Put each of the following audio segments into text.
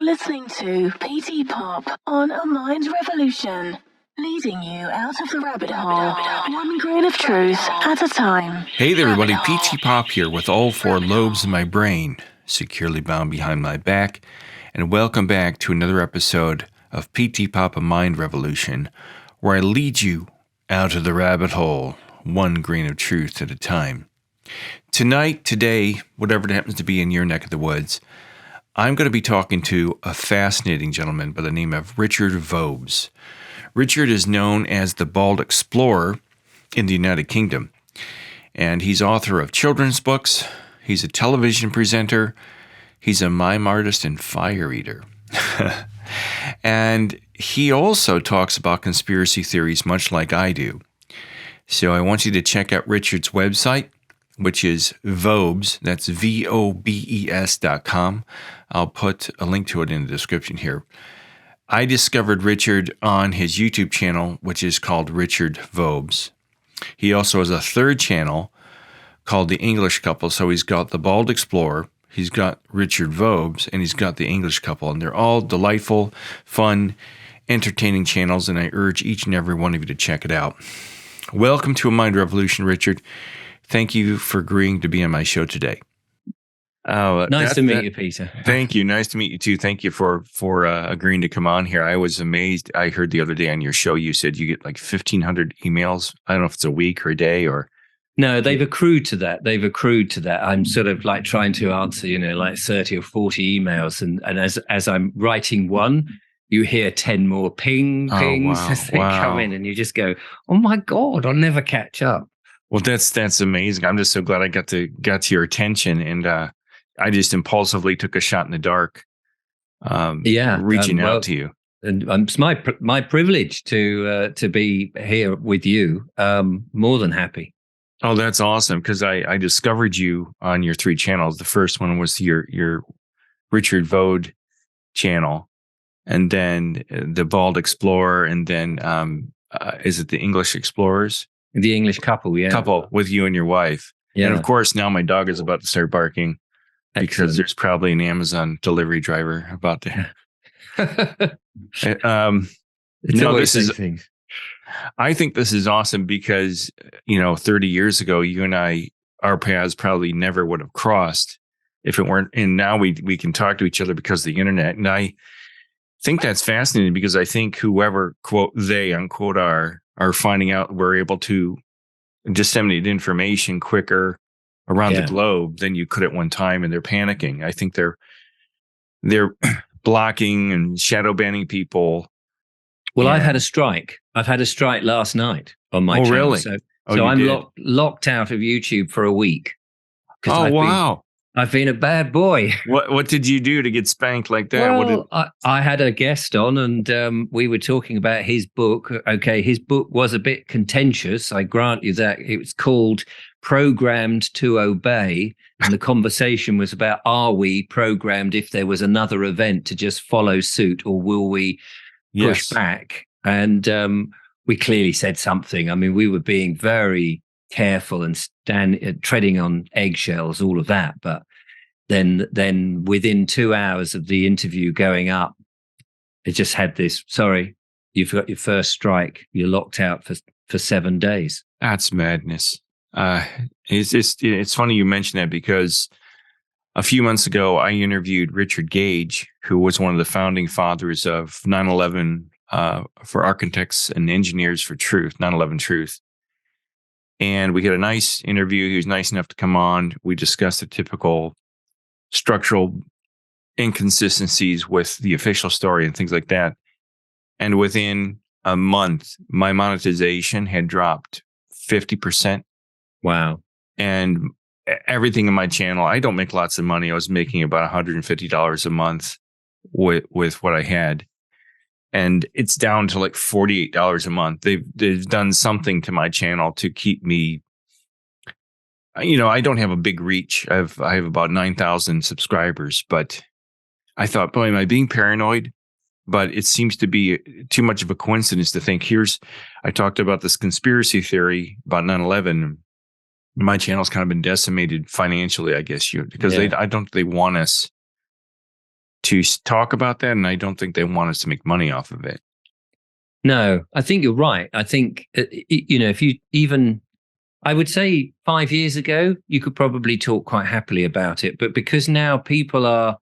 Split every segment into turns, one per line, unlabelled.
Listening to PTPOP on A Mind Revolution, leading you out of the rabbit hole, one grain of truth at a time.
Hey there, everybody. PTPOP here with all four lobes in my brain securely bound behind my back, and welcome back to another episode of PTPOP A Mind Revolution, where I lead you out of the rabbit hole, one grain of truth at a time. Tonight, today, whatever it happens to be in your neck of the woods, I'm going to be talking to a fascinating gentleman by the name of Richard Vobes. Richard is known as the Bald Explorer in the United Kingdom, and he's author of children's books. He's a television presenter. He's a mime artist and fire eater. And he also talks about conspiracy theories much like I do. So I want you to check out Richard's website, which is Vobes, that's VOBES.com. I'll put a link to it in the description here. I discovered Richard on his YouTube channel, which is called Richard Vobes. He also has a third channel called The English Couple. So he's got the Bald Explorer, he's got Richard Vobes, and he's got The English Couple. And they're all delightful, fun, entertaining channels, and I urge each and every one of you to check it out. Welcome to A Mind Revolution, Richard. Thank you for agreeing to be on my show today.
Nice to meet you, Peter.
Thank you. Nice to meet you too. Thank you for agreeing to come on here. I was amazed. I heard the other day on your show you said you get like 1,500 emails. I don't know if it's a week or a day or.
No, they've accrued to that. I'm sort of like trying to answer, like 30 or 40 emails, and as I'm writing one, you hear 10 more pings as they come in, and you just go, "Oh my God, I'll never catch up."
Well, that's amazing. I'm just so glad I got to your attention, and I just impulsively took a shot in the dark. Reaching out to you,
and it's my privilege to be here with you. More than happy.
Oh, that's awesome, because I discovered you on your three channels. The first one was your Richard Vode channel, and then the Bald Explorer, and then is it the English Explorers?
The English Couple, yeah.
Couple with you and your wife. Yeah. And of course, now my dog is about to start barking. Excellent. Because there's probably an Amazon delivery driver about to. I think this is awesome because 30 years ago, you and I, our paths probably never would have crossed if it weren't. And now we can talk to each other because of the internet. And I think that's fascinating because I think whoever quote they unquote are finding out we're able to disseminate information quicker around the globe than you could at one time, and they're panicking. I think they're blocking and shadow banning people.
Well, I've had a strike. I've had a strike last night on my channel.
Really?
So I'm locked out of YouTube for a week. I've been a bad boy.
What did you do to get spanked like that?
Well, I had a guest on, and we were talking about his book. Okay, his book was a bit contentious. I grant you that. It was called Programmed to Obey, and the conversation was about, are we programmed if there was another event to just follow suit, or will we push back? And we clearly said something. I mean, we were being very careful and treading on eggshells, all of that. But then within 2 hours of the interview going up, it just had this, sorry, you've got your first strike. You're locked out for 7 days.
That's madness. It's funny you mention that because a few months ago, I interviewed Richard Gage, who was one of the founding fathers of 9/11 for Architects and Engineers for Truth, 9/11 Truth. And we had a nice interview. He was nice enough to come on. We discussed the typical structural inconsistencies with the official story and things like that. And within a month, my monetization had dropped 50%.
Wow.
And everything in my channel, I don't make lots of money. I was making about $150 a month with what I had. And it's down to like $48 a month. They've done something to my channel to keep me, I don't have a big reach. I have about 9,000 subscribers, but I thought, boy, am I being paranoid? But it seems to be too much of a coincidence to think I talked about this conspiracy theory about 9/11. My channel's kind of been decimated financially, I guess, because they want us to talk about that, and I don't think they want us to make money off of it.
No, I think you're right. I think, if you even, I would say 5 years ago, you could probably talk quite happily about it. But because now people are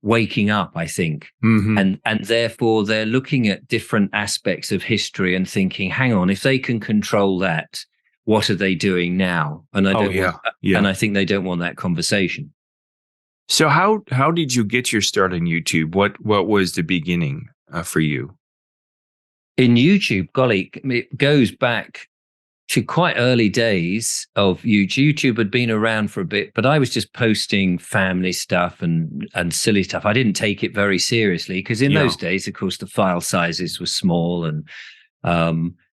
waking up, I think, and therefore they're looking at different aspects of history and thinking, hang on, if they can control that, what are they doing now? And I don't and I think they don't want that conversation.
So how did you get your start on YouTube? What was the beginning for you?
In YouTube, golly, it goes back to quite early days of YouTube. YouTube had been around for a bit, but I was just posting family stuff and silly stuff. I didn't take it very seriously because in those days, of course, the file sizes were small and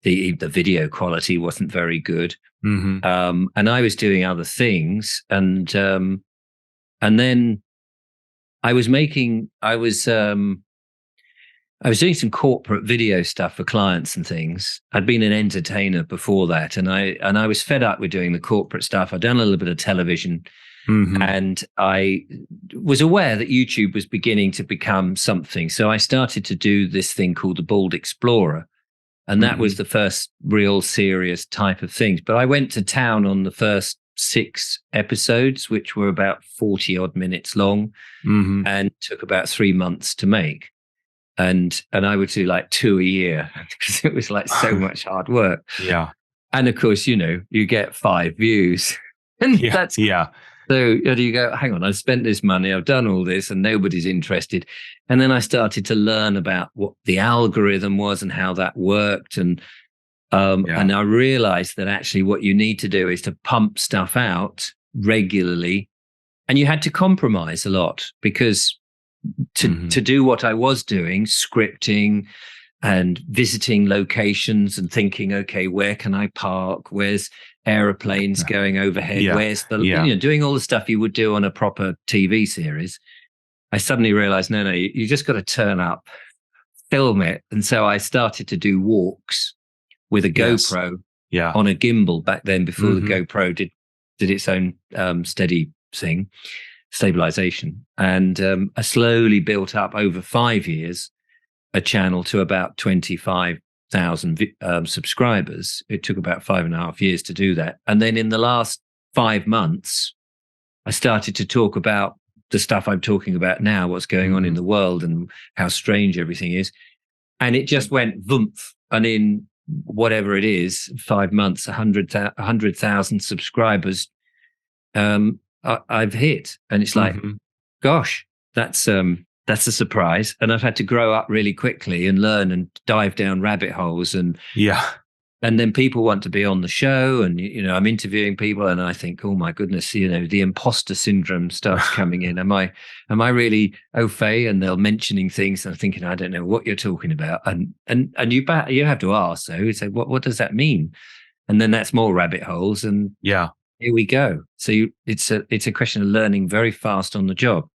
the video quality wasn't very good. And I was doing other things, and then I was doing some corporate video stuff for clients and things. I'd been an entertainer before that, and I was fed up with doing the corporate stuff. I'd done a little bit of television, and I was aware that YouTube was beginning to become something. So I started to do this thing called the Bald Explorer, and that was the first real serious type of things. But I went to town on the first 6 episodes, which were about 40 odd minutes long, and took about 3 months to make. And I would do like 2 a year because it was like so much hard work. Yeah. And of course, you get 5 views. And that's so you go, hang on, I've spent this money, I've done all this, and nobody's interested. And then I started to learn about what the algorithm was and how that worked. And I realized that actually what you need to do is to pump stuff out regularly. And you had to compromise a lot because to do what I was doing, scripting and visiting locations and thinking, okay, where can I park? Where's aeroplanes going overhead? Where's the, doing all the stuff you would do on a proper TV series. I suddenly realized, no, you just got to turn up, film it. And so I started to do walks with a GoPro on a gimbal back then before the GoPro did its own steady thing. Stabilization, and I slowly built up over 5 years a channel to about 25,000 subscribers. It took about 5.5 years to do that, and then in the last 5 months, I started to talk about the stuff I'm talking about now, what's going on in the world and how strange everything is, and it just went voomp, and in whatever it is, 5 months, 100,000 subscribers. I've hit, and it's like, gosh, that's a surprise. And I've had to grow up really quickly and learn and dive down rabbit holes, and then people want to be on the show, and I'm interviewing people, and I think, oh my goodness, the imposter syndrome starts coming in. Am I really au fait? And they're mentioning things, and I'm thinking, I don't know what you're talking about, and you have to ask. So you say, what does that mean? And then that's more rabbit holes, and here we go. So it's a question of learning very fast on the job.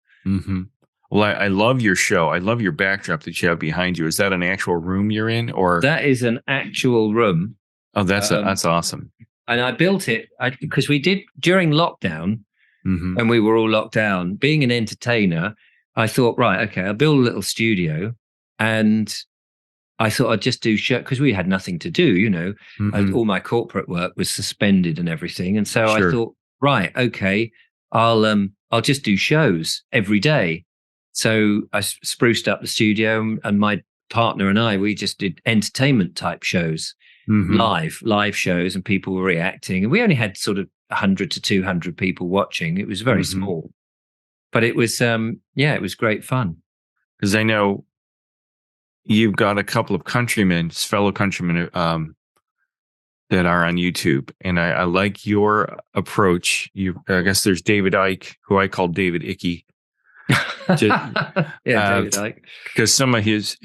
Well, I love your show. I love your backdrop that you have behind you. Is that an actual room you're in, or
that is an actual room?
Oh, that's awesome.
And I built it because we did during lockdown, when we were all locked down. Being an entertainer, I thought, right, okay, I'll build a little studio, and I thought I'd just do show because we had nothing to do, all my corporate work was suspended and everything. And so I thought, right, okay, I'll just do shows every day. So I spruced up the studio, and my partner and I, we just did entertainment type shows, live shows, and people were reacting. And we only had sort of 100 to 200 people watching. It was very small, but it was, it was great fun.
Because I know you've got a couple of fellow countrymen that are on YouTube, and I like your approach. I guess there's David Icke, who I call David Icky.
David Icke.
Because some of his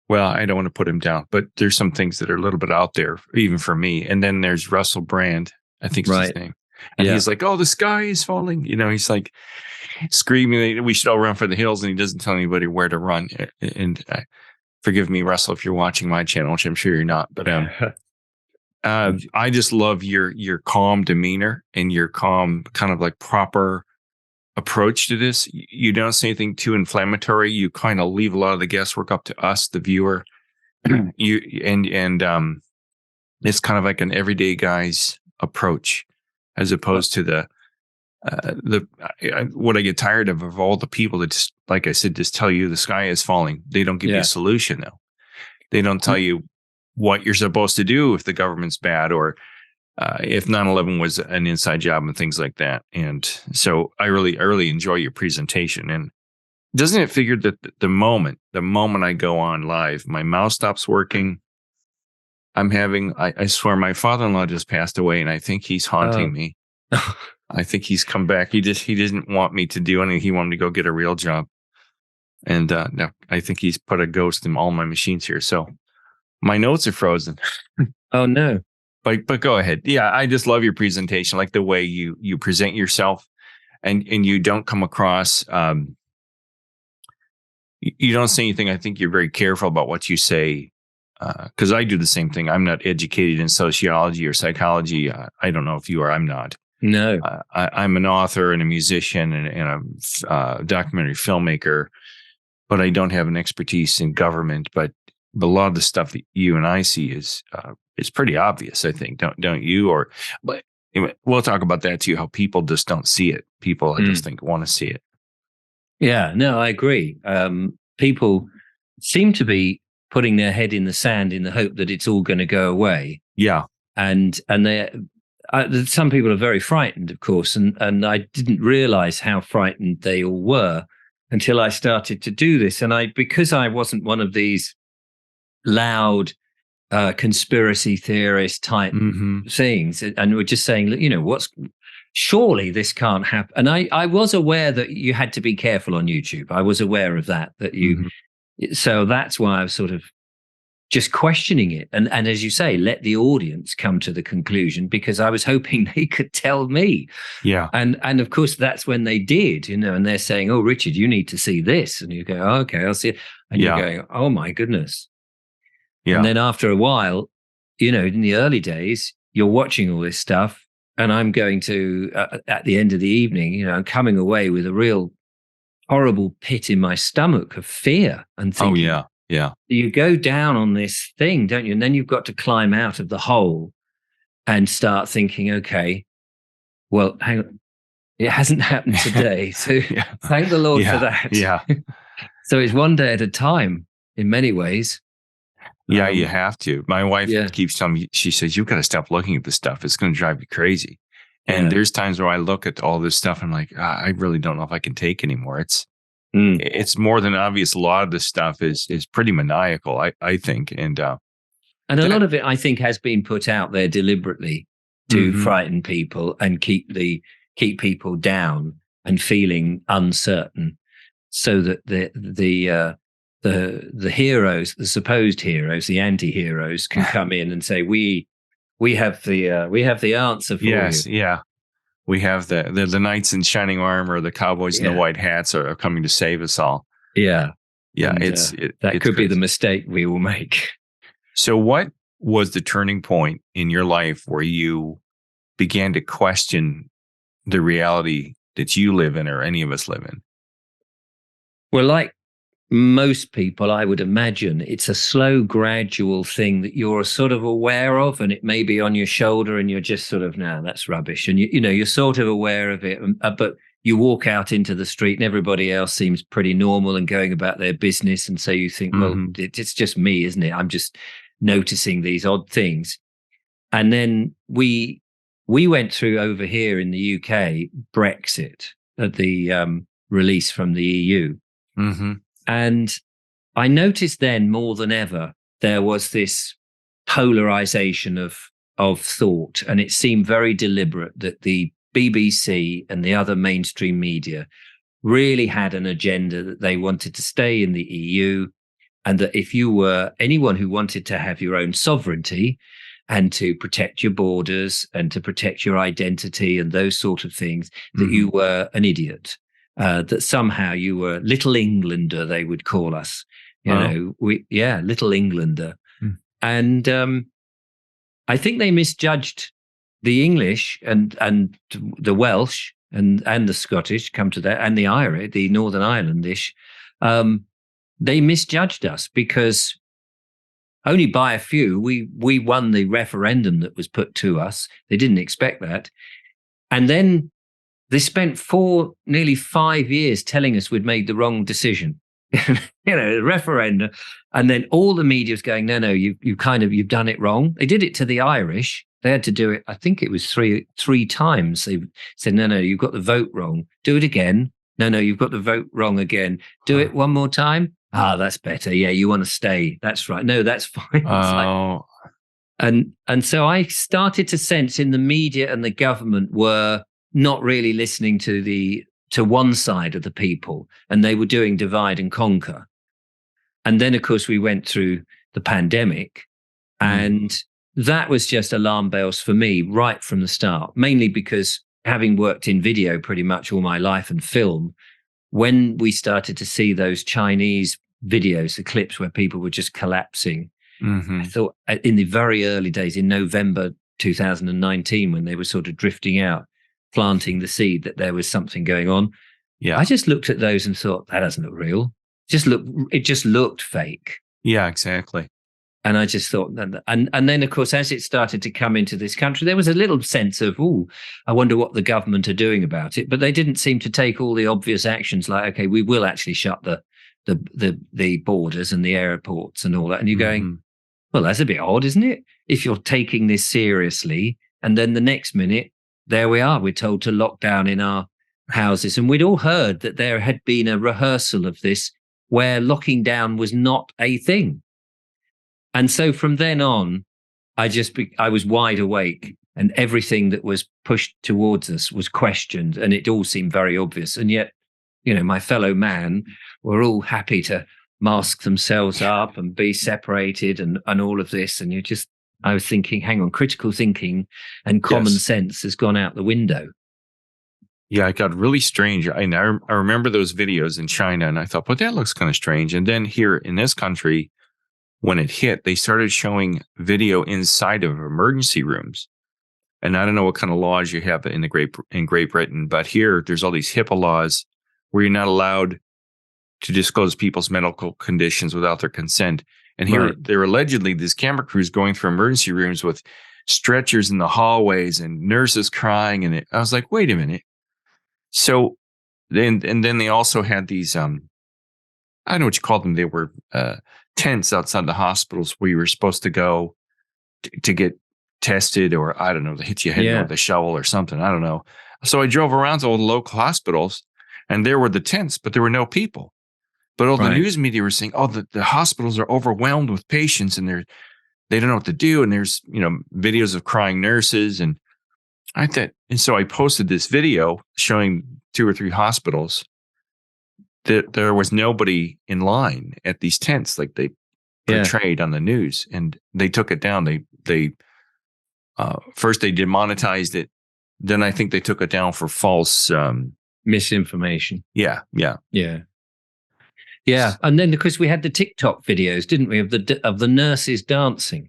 well, I don't want to put him down, but there's some things that are a little bit out there, even for me. And then there's Russell Brand, I think is his name. And he's like, oh, the sky is falling. He's like screaming, we should all run for the hills. And he doesn't tell anybody where to run. And forgive me, Russell, if you're watching my channel, which I'm sure you're not. But I just love your calm demeanor and your calm kind of like proper approach to this. You don't say anything too inflammatory. You kind of leave a lot of the guesswork up to us, the viewer. It's kind of like an everyday guy's approach, as opposed to what I get tired of all the people that just, like I said, just tell you the sky is falling. They don't give you a solution though. They don't tell you what you're supposed to do if the government's bad, or if 9/11 was an inside job and things like that. And so I really enjoy your presentation. And doesn't it figure that the moment I go on live, my mouse stops working? I swear my father-in-law just passed away, and I think he's haunting me. I think he's come back. He didn't want me to do anything. He wanted me to go get a real job. And no, I think he's put a ghost in all my machines here. So my notes are frozen.
Oh no.
But go ahead. Yeah, I just love your presentation, like the way you present yourself, and you don't come across you don't say anything. I think you're very careful about what you say, because I do the same thing. I'm not educated in sociology or psychology. I don't know if you are. I'm not.
No.
I'm an author and a musician and a documentary filmmaker, but I don't have an expertise in government. But a lot of the stuff that you and I see is pretty obvious, I think. Don't you? But anyway, we'll talk about that too. How people just don't see it. People, I just think, want to see it.
Yeah, no, I agree. People seem to be putting their head in the sand in the hope that it's all going to go away.
Yeah,
and some people are very frightened, of course, and I didn't realize how frightened they all were until I started to do this. And because I wasn't one of these loud conspiracy theorist type things, and we're just saying, surely this can't happen. And I was aware that you had to be careful on YouTube. I was aware of that so that's why I was sort of just questioning it. And as you say, let the audience come to the conclusion, because I was hoping they could tell me.
Yeah.
And of course, that's when they did, and they're saying, oh, Richard, you need to see this. And you go, oh, okay, I'll see it. And you're going, oh my goodness. Yeah. And then after a while, in the early days, you're watching all this stuff. And I'm going to, at the end of the evening, I'm coming away with a real horrible pit in my stomach of fear and thinking,
yeah.
You go down on this thing, don't you? And then you've got to climb out of the hole and start thinking, okay, well, hang on, it hasn't happened today. So thank the Lord for that.
Yeah.
So it's one day at a time in many ways.
Yeah, you have to. My wife keeps telling me, she says, you've got to stop looking at this stuff. It's going to drive you crazy. And there's times where I look at all this stuff and I'm like, I really don't know if I can take anymore. It's more than obvious. A lot of this stuff is pretty maniacal, I think. And a
lot of it, I think, has been put out there deliberately to frighten people and keep people down and feeling uncertain, so that the heroes, the supposed heroes, the anti-heroes, can come in and say, we have the answer for you.
Yes, yeah. We have the knights in shining armor, the cowboys in the white hats are coming to save us all.
Yeah.
Yeah,
and, that could be the mistake we will make.
So what was the turning point in your life where you began to question the reality that you live in, or any of us live in?
Well, like most people, I would imagine it's a slow, gradual thing that you're sort of aware of, and it may be on your shoulder and you're just sort of, no, that's rubbish. And you're sort of aware of it, but you walk out into the street and everybody else seems pretty normal and going about their business. And so you think, well, it's just me, isn't it? I'm just noticing these odd things. And then we went through over here in the UK, Brexit, at the release from the EU. And I noticed then more than ever, there was this polarization of thought. And it seemed very deliberate that the BBC and the other mainstream media really had an agenda that they wanted to stay in the EU. And that if you were anyone who wanted to have your own sovereignty and to protect your borders and to protect your identity and those sort of things, that you were an idiot. That somehow you were Little Englander, they would call us, Little Englander. And I think they misjudged the English and the Welsh and the Scottish, come to that, and the Irish, the Northern Irelandish, they misjudged us because only by a few we won the referendum that was put to us. They didn't expect that. And then they spent nearly 5 years telling us we'd made the wrong decision. The referendum. And then all the media was going, no, you've done it wrong. They did it to the Irish. They had to do it, I think it was three times. They said, no, you've got the vote wrong. Do it again. No, you've got the vote wrong again. Do it one more time. That's better. Yeah, you want to stay. That's right. No, that's fine.
Oh.
And so I started to sense in the media and the government were not really listening to one side of the people, and they were doing divide and conquer. And then, of course, we went through the pandemic, and that was just alarm bells for me right from the start, mainly because having worked in video pretty much all my life and film, when we started to see those Chinese videos, the clips where people were just collapsing, I thought in the very early days, in November 2019, when they were sort of drifting out, planting the seed that there was something going on.
Yeah.
I just looked at those and thought, that doesn't look real. It just looked fake.
Yeah, exactly.
And I just thought, and then, of course, as it started to come into this country, there was a little sense of, I wonder what the government are doing about it. But they didn't seem to take all the obvious actions like, okay, we will actually shut the borders and the airports and all that. And you're going, well, that's a bit odd, isn't it? If you're taking this seriously, and then the next minute, there we are, we're told to lock down in our houses. And we'd all heard that there had been a rehearsal of this where locking down was not a thing. And so from then on, I was wide awake, and everything that was pushed towards us was questioned, and it all seemed very obvious. And yet, my fellow man were all happy to mask themselves up and be separated and all of this. And I was thinking, hang on, critical thinking and common sense has gone out the window.
Yeah, it got really strange. I remember those videos in China, and I thought, but that looks kind of strange. And then here in this country, when it hit, they started showing video inside of emergency rooms. And I don't know what kind of laws you have in Great Britain, but here there's all these HIPAA laws where you're not allowed to disclose people's medical conditions without their consent. And here they're allegedly these camera crews going through emergency rooms with stretchers in the hallways and nurses crying. And I was like, wait a minute. So then they also had these, I don't know what you call them. They were tents outside the hospitals where you were supposed to go to get tested, or I don't know, they hit your head with a shovel or something. I don't know. So I drove around to all the local hospitals, and there were the tents, but there were no people. But all the news media were saying, the hospitals are overwhelmed with patients, and they don't know what to do. And there's, videos of crying nurses. And I thought, and so I posted this video showing 2 or 3 hospitals that there was nobody in line at these tents like they portrayed on the news, and they took it down. They first they demonetized it. Then I think they took it down for false
misinformation.
Yeah.
And then because we had the TikTok videos, didn't we, of the nurses dancing?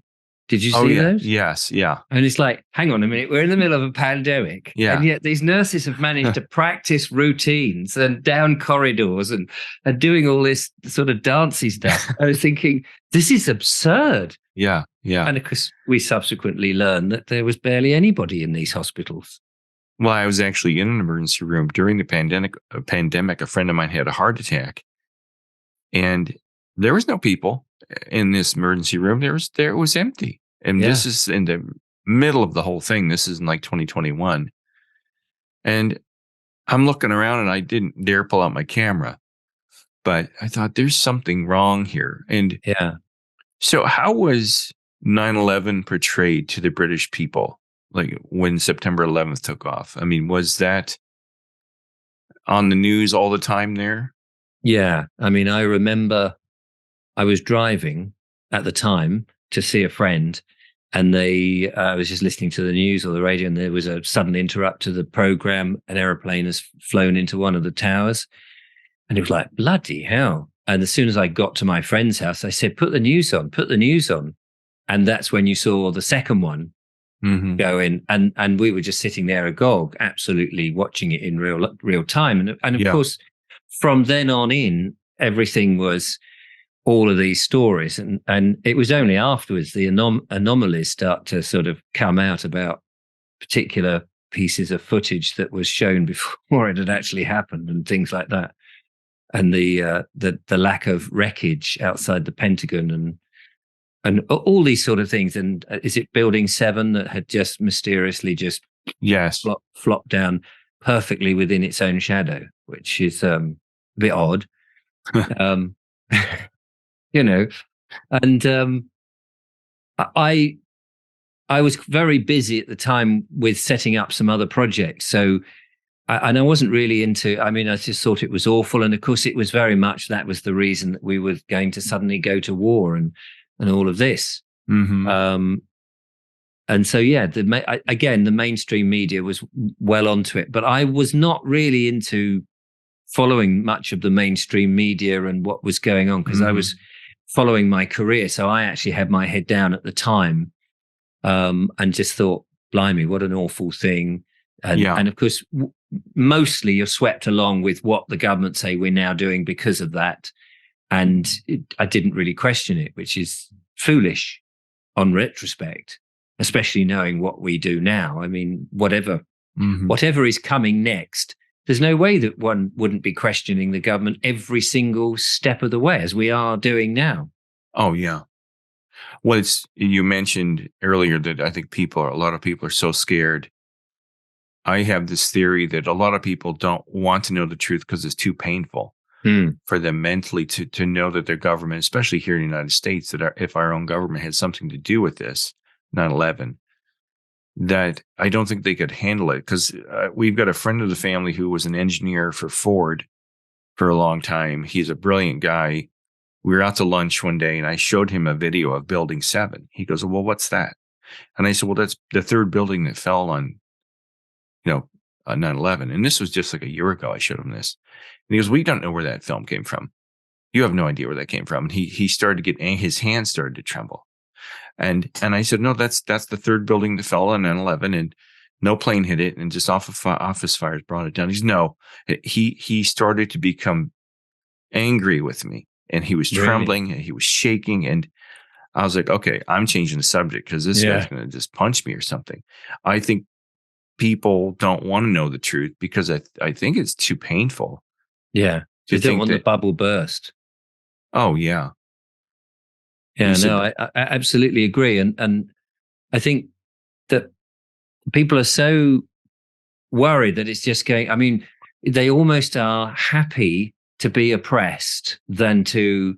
Did you see those?
Yes, yeah.
And it's like, hang on a minute, we're in the middle of a pandemic.
Yeah.
And yet these nurses have managed to practice routines and down corridors and doing all this sort of dancey stuff. I was thinking, this is absurd.
Yeah.
And of course, we subsequently learned that there was barely anybody in these hospitals.
Well, I was actually in an emergency room during the pandemic. A friend of mine had a heart attack, and there was no people in this emergency room. It was empty. And this is in the middle of the whole thing. This is in like 2021. And I'm looking around, and I didn't dare pull out my camera, but I thought there's something wrong here. And so how was 9/11 portrayed to the British people? Like when September 11th took off? I mean, was that on the news all the time there?
Yeah. I mean, I remember I was driving at the time to see a friend, and I was just listening to the news or the radio, and there was a sudden interrupt to the program. An aeroplane has flown into one of the towers, and it was like, bloody hell. And as soon as I got to my friend's house, I said, put the news on. And that's when you saw the second one going, and we were just sitting there agog, absolutely watching it in real time. And of course, from then on in, everything was all of these stories. And it was only afterwards the anomalies start to sort of come out about particular pieces of footage that was shown before it had actually happened and things like that. And the lack of wreckage outside the Pentagon and all these sort of things. And is it Building 7 that had just mysteriously flopped down perfectly within its own shadow, which is a bit odd. You know, and I was very busy at the time with setting up some other projects. So, and I wasn't really into, I mean, I just thought it was awful. And of course, it was very much, that was the reason that we were going to suddenly go to war and all of this. And so, yeah, again, the mainstream media was well onto it, but I was not really into following much of the mainstream media and what was going on, because I was following my career. So I actually had my head down at the time, and just thought, blimey, what an awful thing. And of course, mostly you're swept along with what the government say we're now doing because of that. And I didn't really question it, which is foolish on retrospect, especially knowing what we do now. I mean, whatever is coming next, there's no way that one wouldn't be questioning the government every single step of the way, as we are doing now.
Oh, yeah. Well, you mentioned earlier that I think a lot of people are so scared. I have this theory that a lot of people don't want to know the truth because it's too painful for them mentally to know that their government, especially here in the United States, that if our own government had something to do with this 9/11, that I don't think they could handle it. Because we've got a friend of the family who was an engineer for Ford for a long time. He's a brilliant guy. We were out to lunch one day and I showed him a video of Building 7. He goes, well, what's that? And I said, well, that's the third building that fell on, 9/11. And this was just like a year ago. I showed him this. And he goes, we don't know where that film came from. You have no idea where that came from. And he started to get, his hands started to tremble. And I said, no, that's the third building that fell on 9/11, and no plane hit it, and just office fires brought it down. He started to become angry with me, and he was trembling, and he was shaking, and I was like, okay, I'm changing the subject because this guy's going to just punch me or something. I think people don't want to know the truth because I think it's too painful.
Yeah, you don't want the bubble burst.
Oh yeah.
Yeah, no, I absolutely agree. And I think that people are so worried that it's just going, I mean, they almost are happy to be oppressed than to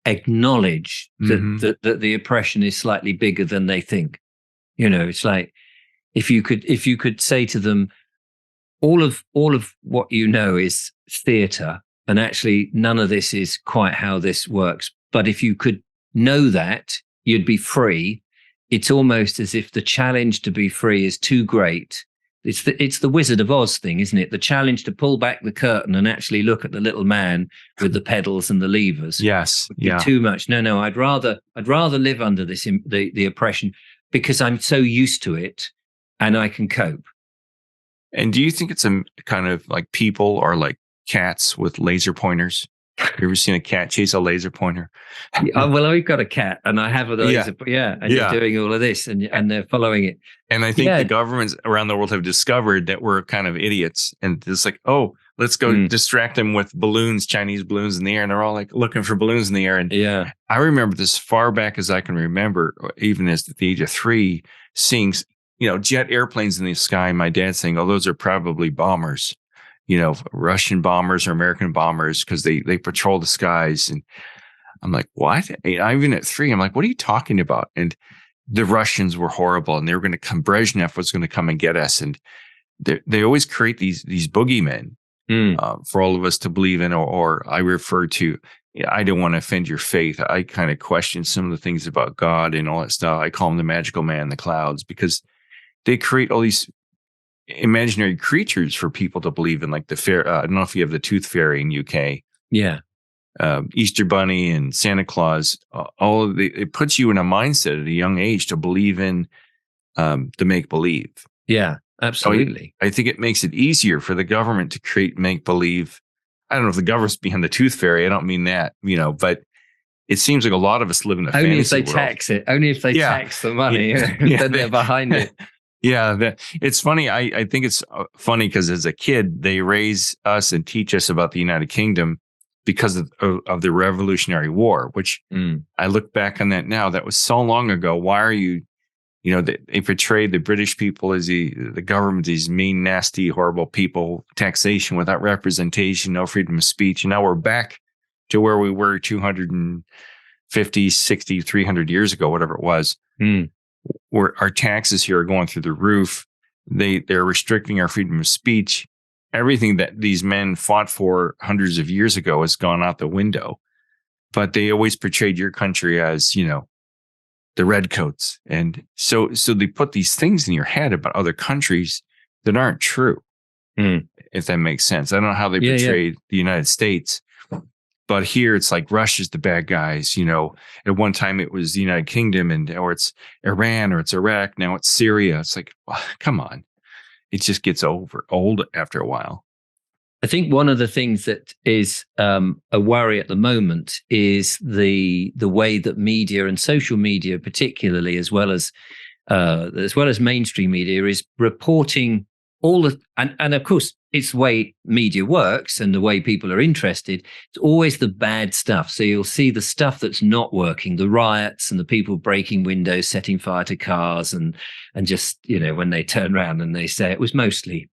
acknowledge that the oppression is slightly bigger than they think. It's like, if you could say to them, all of what you know is theatre, and actually none of this is quite how this works. But if you could know that, you'd be free. It's almost as if the challenge to be free is too great. It's the Wizard of Oz thing, isn't it? The challenge to pull back the curtain and actually look at the little man with the pedals and the levers.
Yes, yeah.
Too much. No. I'd rather live under this the oppression, because I'm so used to it and I can cope.
And do you think it's a kind of like people are like cats with laser pointers? You ever seen a cat chase a laser pointer?
Well, I've got a cat, and I have a laser. You're doing all of this, and they're following it.
And I think the governments around the world have discovered that we're kind of idiots, and it's like, oh, let's go distract them with balloons, Chinese balloons in the air, and they're all like looking for balloons in the air. And I remember this far back as I can remember, even as at the age of 3, seeing jet airplanes in the sky. My dad saying, "Oh, those are probably bombers." Russian bombers or American bombers, because they patrol the skies. And I'm like, what? I'm even at 3. I'm like, what are you talking about? And the Russians were horrible, and they were going to come. Brezhnev was going to come and get us. And they always create these boogeymen for all of us to believe in, or I refer to. I don't want to offend your faith. I kind of question some of the things about God and all that stuff. I call him the magical man in the clouds, because they create all these imaginary creatures for people to believe in, like the fair. I don't know if you have the Tooth Fairy in UK.
Yeah.
Easter Bunny and Santa Claus. It puts you in a mindset at a young age to believe in the make believe.
Yeah, absolutely.
So I think it makes it easier for the government to create make believe. I don't know if the government's behind the tooth fairy. I don't mean that, but it seems like a lot of us live in a
only
fantasy
if they
world.
tax it. Only if they tax the money, then they're behind it.
Yeah, it's funny. I think it's funny because as a kid, they raise us and teach us about the United Kingdom because of the Revolutionary War, which I look back on that now. That was so long ago. Why are you, they portrayed the British people as the government, these mean, nasty, horrible people, taxation without representation, no freedom of speech. And now we're back to where we were 250, 60, 300 years ago, whatever it was. Where our taxes here are going through the roof. They're restricting our freedom of speech. Everything that these men fought for hundreds of years ago has gone out the window. But they always portrayed your country as, the redcoats. And so they put these things in your head about other countries that aren't true, if that makes sense. I don't know how they portrayed the United States. But here it's like Russia's the bad guys, At one time it was the United Kingdom, or it's Iran, or it's Iraq. Now it's Syria. It's like, come on. It just gets old after a while.
I think one of the things that is a worry at the moment is the way that media and social media, particularly as well as mainstream media, is reporting and of course it's the way media works and the way people are interested. It's always the bad stuff. So you'll see the stuff that's not working, the riots and the people breaking windows, setting fire to cars, and just, when they turn around and they say it was mostly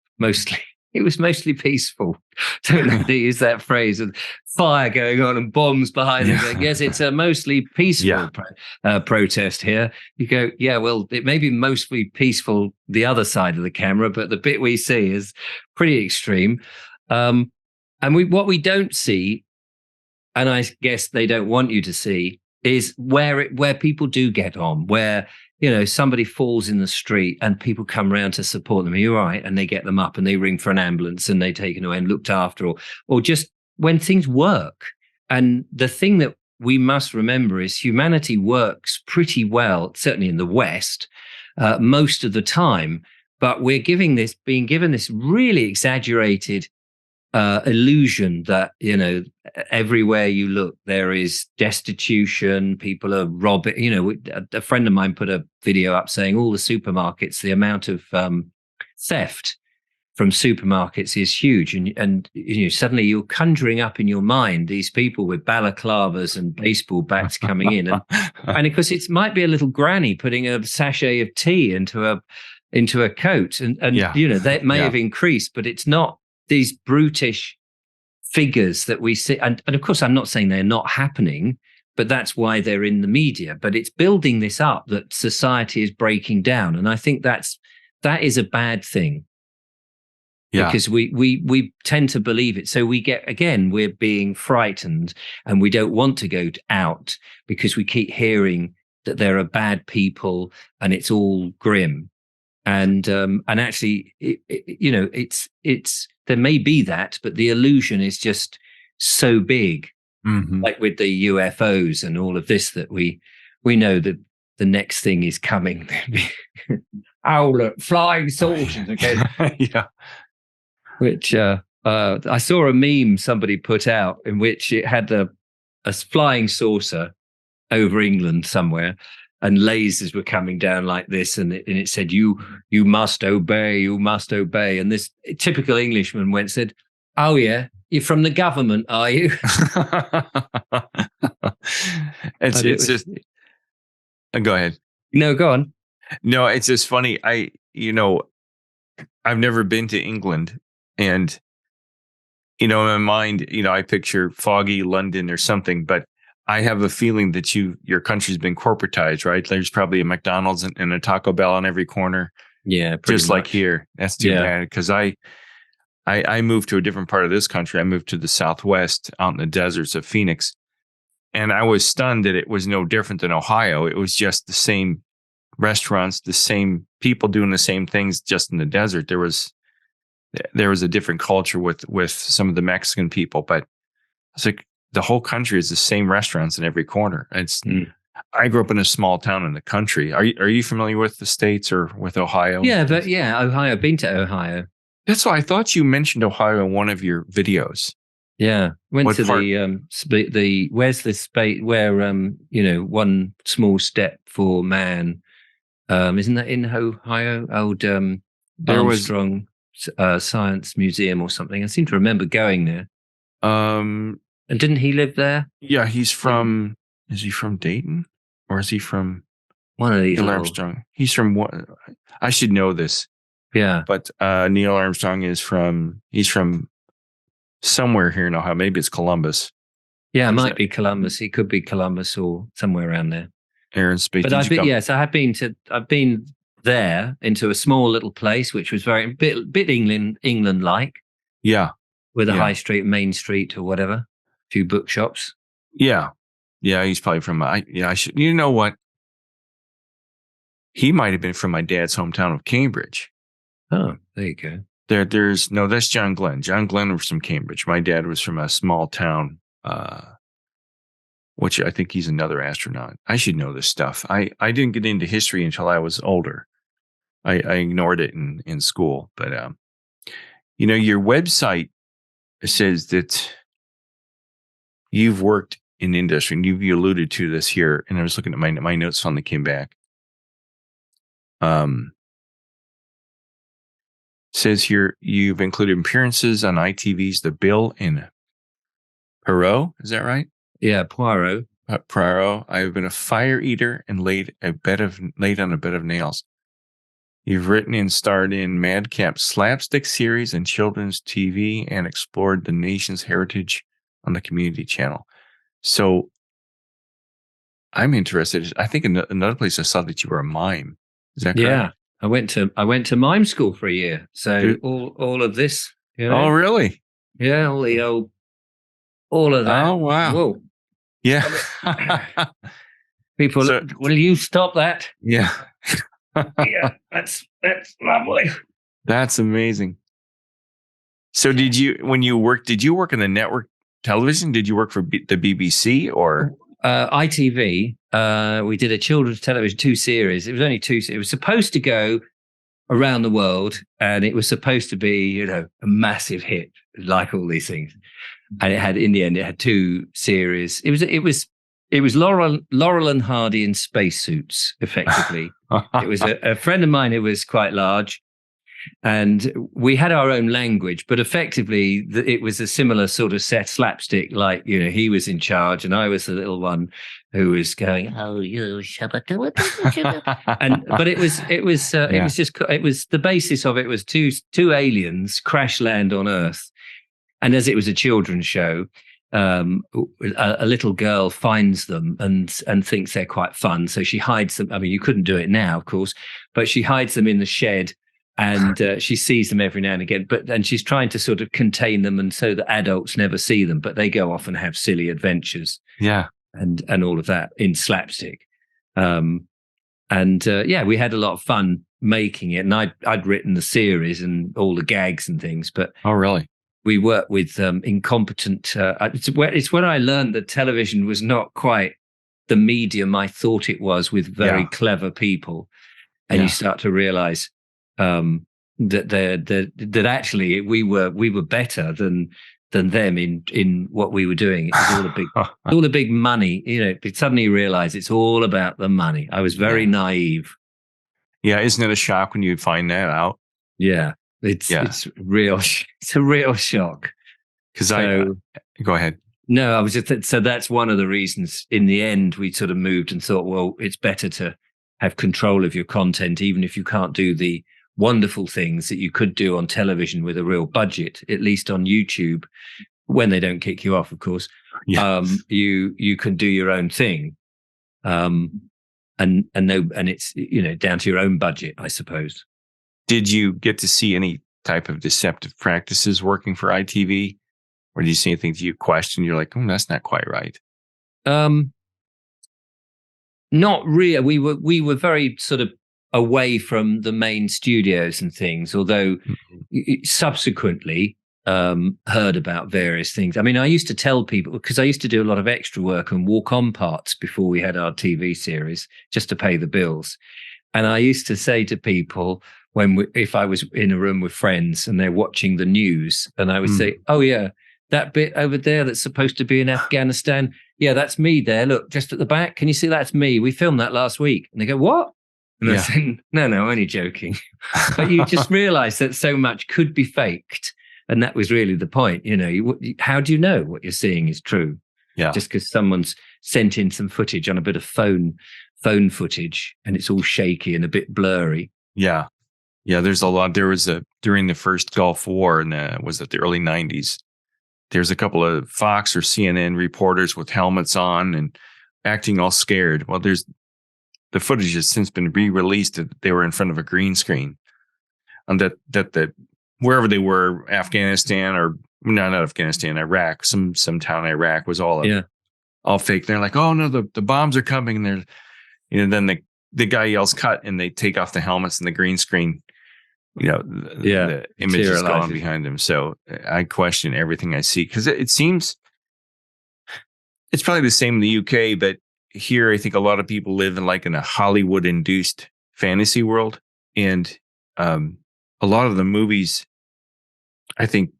peaceful. Don't know if they use that phrase, with fire going on and bombs behind them. Going, yes, it's a mostly peaceful protest here. You go, yeah, well, it may be mostly peaceful the other side of the camera, but the bit we see is pretty extreme. And what we don't see, and I guess they don't want you to see, is where people do get on, where somebody falls in the street and people come around to support them. Are you all right? And they get them up and they ring for an ambulance and they take them away and looked after, or just when things work. And the thing that we must remember is humanity works pretty well, certainly in the West, most of the time. But we're being given this really exaggerated illusion that, everywhere you look, there is destitution, people are robbing. A friend of mine put a video up saying all the supermarkets, the amount of theft from supermarkets is huge. And suddenly you're conjuring up in your mind these people with balaclavas and baseball bats coming in. And of course, it might be a little granny putting a sachet of tea into a coat. And that may have increased, but it's not these brutish figures that we see. And of course, I'm not saying they're not happening, but that's why they're in the media. But it's building this up that society is breaking down. And I think that is a bad thing. Yeah. Because we tend to believe it. So we're being frightened and we don't want to go out because we keep hearing that there are bad people and it's all grim. And actually, it's there may be that, but the illusion is just so big, like with the UFOs and all of this, that we know that the next thing is coming. Look, flying saucers again. Yeah. Which I saw a meme somebody put out in which it had a flying saucer over England somewhere, and lasers were coming down like this, and it said, you must obey, you must obey. And this typical Englishman said, oh yeah, you're from the government, are you?
it's just go ahead.
No, go on.
No, it's just funny. I've never been to England, and in my mind, I picture foggy London or something, but I have a feeling that your country's been corporatized, right? There's probably a McDonald's and a Taco Bell on every corner.
Yeah,
just much. Like here. That's too bad, because I moved to a different part of this country. I moved to the Southwest, out in the deserts of Phoenix, and I was stunned that it was no different than Ohio. It was just the same restaurants, the same people doing the same things, just in the desert. There was a different culture with some of the Mexican people, but it's like the whole country is the same restaurants in every corner. I grew up in a small town in the country. Are you familiar with the States or with Ohio?
Yeah, but Ohio. Been to Ohio.
That's why I thought you mentioned Ohio in one of your videos.
Yeah, went
What
to
part?
the where's the space where one small step for man. Isn't that in Ohio? Old
There was
Armstrong Science Museum or something. I seem to remember going there.
um
And didn't he live there?
yeah, he's from is he from Dayton or is he from
One of these
Neil
little.
Armstrong? He's from what? I should know this,
Yeah,
but Neil Armstrong he's from somewhere here in Ohio. Maybe it's Columbus.
yeah. It might be Columbus. He could be Columbus or somewhere around there.
Air and Space.
But I've been there into a small little place which was very bit England like.
Yeah,
with a
yeah.
high street, main street, or whatever, a few bookshops.
Yeah, he's probably from. I should. You know what? He might have been from my dad's hometown of Cambridge.
Oh, there you go.
There's no. That's John Glenn. John Glenn was from Cambridge. My dad was from a small town. Which I think he's another astronaut. I should know this stuff. I didn't get into history until I was older. I ignored it in school. But your website says that you've worked in industry, and you alluded to this here. And I was looking at my notes on that came back. Says here you've included appearances on ITV's The Bill and Perot. Is that right?
Yeah, Poirot.
Poirot. I've been a fire eater and laid on a bed of nails. You've written and starred in madcap slapstick series and children's TV and explored the nation's heritage on the Community Channel. So I'm interested. I think another place I saw that you were a mime. Is that correct?
Yeah, I went to mime school for a year. So all of this.
Oh, really?
Yeah, all of that.
Oh, wow.
Whoa.
Yeah.
People, will you stop that?
Yeah.
Yeah, that's lovely.
That's amazing. So did you work in the network television? Did you work for the BBC or?
ITV, we did a children's television 2 series. It was only 2. It was supposed to go around the world, and it was supposed to be, a massive hit, like all these things. And in the end, it had 2 series. It was Laurel and Hardy in spacesuits, effectively. It was a friend of mine who was quite large, and we had our own language, but effectively it was a similar sort of set slapstick, like, he was in charge and I was the little one who was going, oh, you but it was the basis of it was two aliens crash land on Earth. And as it was a children's show, a little girl finds them and thinks they're quite fun. So she hides them. I mean, you couldn't do it now, of course, but she hides them in the shed. And she sees them every now and again, and she's trying to sort of contain them, and so that adults never see them, but they go off and have silly adventures.
Yeah,
and all of that in slapstick. We had a lot of fun making it, and I'd written the series and all the gags and things. But
oh, really?
We worked with incompetent. It's when I learned that television was not quite the medium I thought it was, with very clever people, and you start to realize. That actually we were better than them in what we were doing. It was all the big money. Suddenly you realize it's all about the money. I was very naive.
Yeah, isn't it a shock when you find that out?
Yeah, it's real. It's a real shock.
Because go ahead.
No, I was just so that's one of the reasons. In the end, we sort of moved and thought, well, it's better to have control of your content, even if you can't do the wonderful things that you could do on television with a real budget. At least on YouTube, when they don't kick you off, of course, you can do your own thing, and it's down to your own budget, I suppose.
Did you get to see any type of deceptive practices working for ITV, or did you see anything that you questioned? You're like, that's not quite right.
Not really. We were very sort of away from the main studios and things, although subsequently heard about various things. I mean, I used to tell people, because I used to do a lot of extra work and walk-on parts before we had our TV series, just to pay the bills. And I used to say to people, if I was in a room with friends and they're watching the news, and I would say, oh yeah, that bit over there that's supposed to be in Afghanistan, yeah, that's me there. Look, just at the back. Can you see that's me? We filmed that last week. And they go, what? And I say, no, only joking. But you just realize that so much could be faked. And that was really the point. How do you know what you're seeing is true?
Yeah.
Just because someone's sent in some footage on a bit of phone footage and it's all shaky and a bit blurry.
Yeah. Yeah, there's a lot. There was during the first Gulf War in the early 90s, there's a couple of Fox or CNN reporters with helmets on and acting all scared. Well, the footage has since been re-released that they were in front of a green screen, and that wherever they were, Afghanistan or not Afghanistan, Iraq, some town in Iraq was all fake. They're like, oh no, the bombs are coming, and then the guy yells cut, and they take off the helmets and the green screen. The image is gone behind them. So I question everything I see, because it seems it's probably the same in the UK, but here I think a lot of people live in a Hollywood induced fantasy world. And a lot of the movies, I think,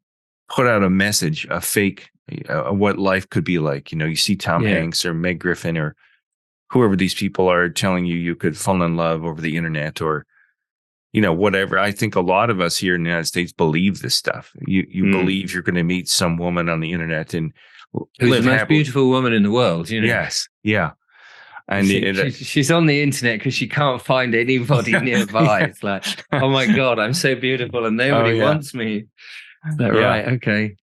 put out a message, a fake, what life could be like. You see Tom Hanks or Meg Griffin or whoever these people are telling you could fall in love over the internet or whatever. I think a lot of us here in the United States believe this stuff. You believe you're going to meet some woman on the internet and
who's the most beautiful woman in the world.
Yes. Yeah. And
she's on the internet because she can't find anybody nearby. It's like, oh my God, I'm so beautiful and nobody wants me. Is that right? Okay.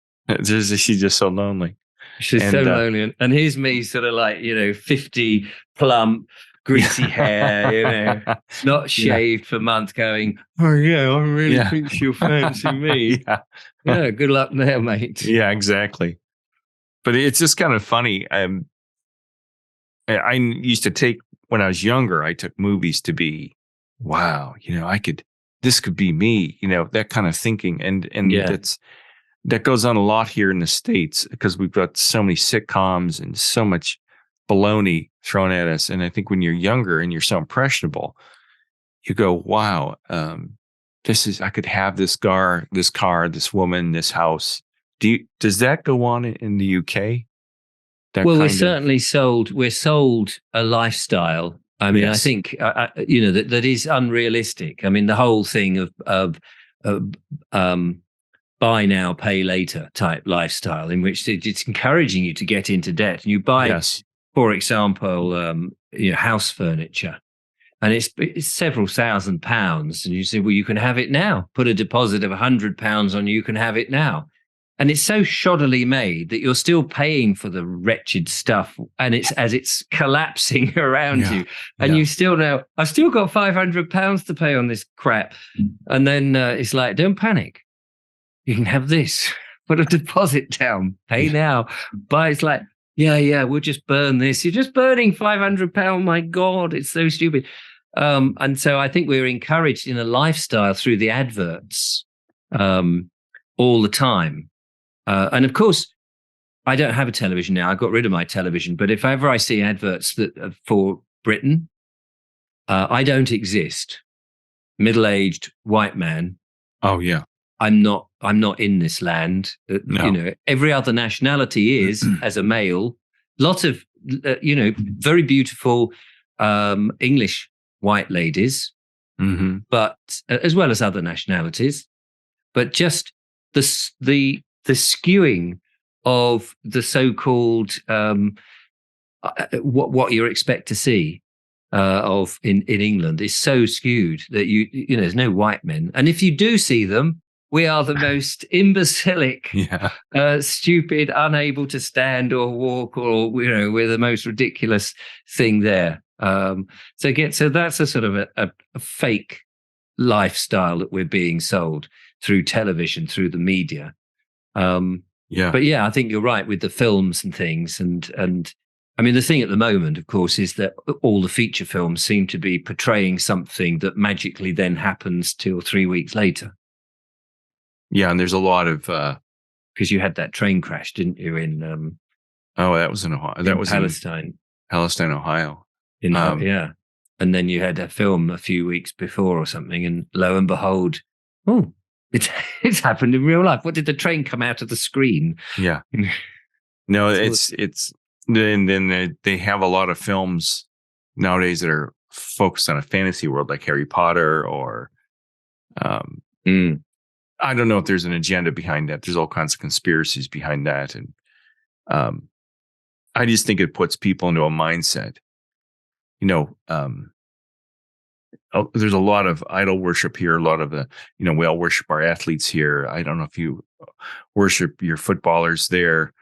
She's just so lonely.
She's so lonely. And here's me sort of 50, plump, greasy hair, not shaved for months, going, oh yeah, I really think she'll fancy me. Yeah, good luck there, mate.
Yeah, exactly. But it's just kind of funny. I used to take, when I was younger, I took movies to be, wow, this could be me, that kind of thinking. And that goes on a lot here in the States because we've got so many sitcoms and so much baloney thrown at us. And I think when you're younger and you're so impressionable, you go, wow, I could have this car, this woman, this house. Does that go on in the UK?
We're sold a lifestyle. I mean, I think, that is unrealistic. I mean, the whole thing of buy now, pay later type lifestyle in which it's encouraging you to get into debt. And you buy, for example, house furniture, and it's several £1,000s, and you say, well, you can have it now. Put a deposit of £100 on, you can have it now. And it's so shoddily made that you're still paying for the wretched stuff, and it's collapsing around you, and you still know, I've still got £500 to pay on this crap. And then it's like, don't panic. You can have this. Put a deposit down. Pay now. But it's like, we'll just burn this. You're just burning £500. My God, it's so stupid. And so I think we're encouraged in a lifestyle through the adverts all the time. And of course, I don't have a television now. I got rid of my television. But if ever I see adverts that for Britain, I don't exist. Middle-aged white man.
Oh yeah.
I'm not in this land.
No.
Every other nationality is as a male. Lots of very beautiful English white ladies, but as well as other nationalities. But just the skewing of the so-called what you expect to see of in England is so skewed that there's no white men, and if you do see them, we are the most imbecilic, stupid, unable to stand or walk, or we're the most ridiculous thing there. So that's a sort of a fake lifestyle that we're being sold through television, through the media. But I think you're right with the films and things, and I mean the thing at the moment, of course, is that all the feature films seem to be portraying something that magically then happens 2 or 3 weeks later.
Yeah, and there's a lot of
because you had that train crash, didn't you? In
that was in Ohio. That was
Palestine.
in Palestine, Ohio.
Yeah, and then you had a film a few weeks before or something, and lo and behold, it's happened in real life. What did the train come out of the screen?
Yeah. No, it's then they have a lot of films nowadays that are focused on a fantasy world, like Harry Potter, or I don't know if there's an agenda behind that. There's all kinds of conspiracies behind that, and I just think it puts people into a mindset. There's a lot of idol worship here. A lot of we all worship our athletes here. I don't know if you worship your footballers there,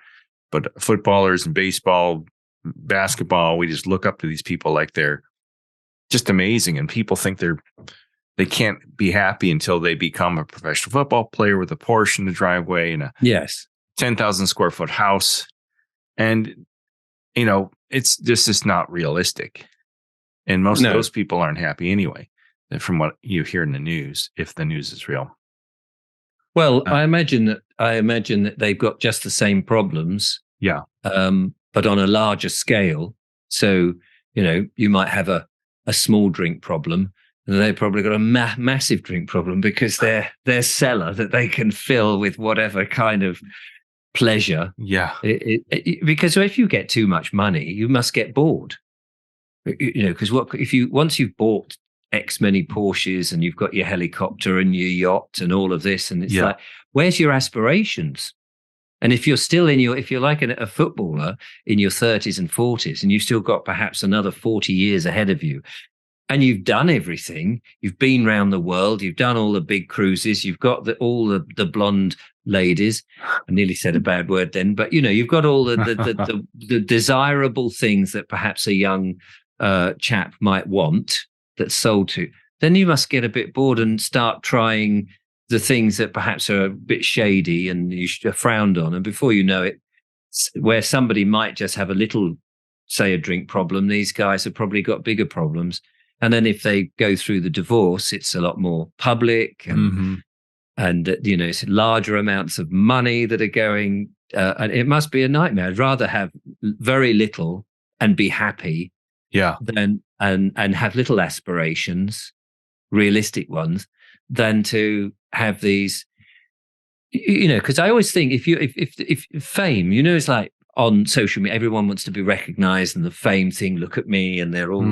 but footballers and baseball, basketball, we just look up to these people like they're just amazing. And people think they can't be happy until they become a professional football player with a Porsche in the driveway and a 10,000 square foot house. And, it's just not realistic. And most of those people aren't happy anyway, from what you hear in the news, if the news is real.
Well, I imagine that they've got just the same problems.
Yeah.
But on a larger scale. So, you might have a small drink problem, and they've probably got a massive drink problem because their cellar that they can fill with whatever kind of pleasure.
Yeah.
Because if you get too much money, you must get bored. Because once you've bought X many Porsches and you've got your helicopter and your yacht and all of this, and it's like, where's your aspirations? And if you're still if you're like a footballer in your 30s and 40s, and you've still got perhaps another 40 years ahead of you, and you've done everything, you've been around the world, you've done all the big cruises, you've got all the blonde ladies. I nearly said a bad word then, but you've got all the desirable things that perhaps a young chap might want that's sold to. Then you must get a bit bored and start trying the things that perhaps are a bit shady and you should frowned on. And before you know it, where somebody might just have a little, say, a drink problem, these guys have probably got bigger problems. And then if they go through the divorce, it's a lot more public and it's larger amounts of money that are going. And it must be a nightmare. I'd rather have very little and be happy, than and have little aspirations, realistic ones, than to have these. Because I always think if fame, it's like on social media, everyone wants to be recognized, and the fame thing, look at me, and they're all,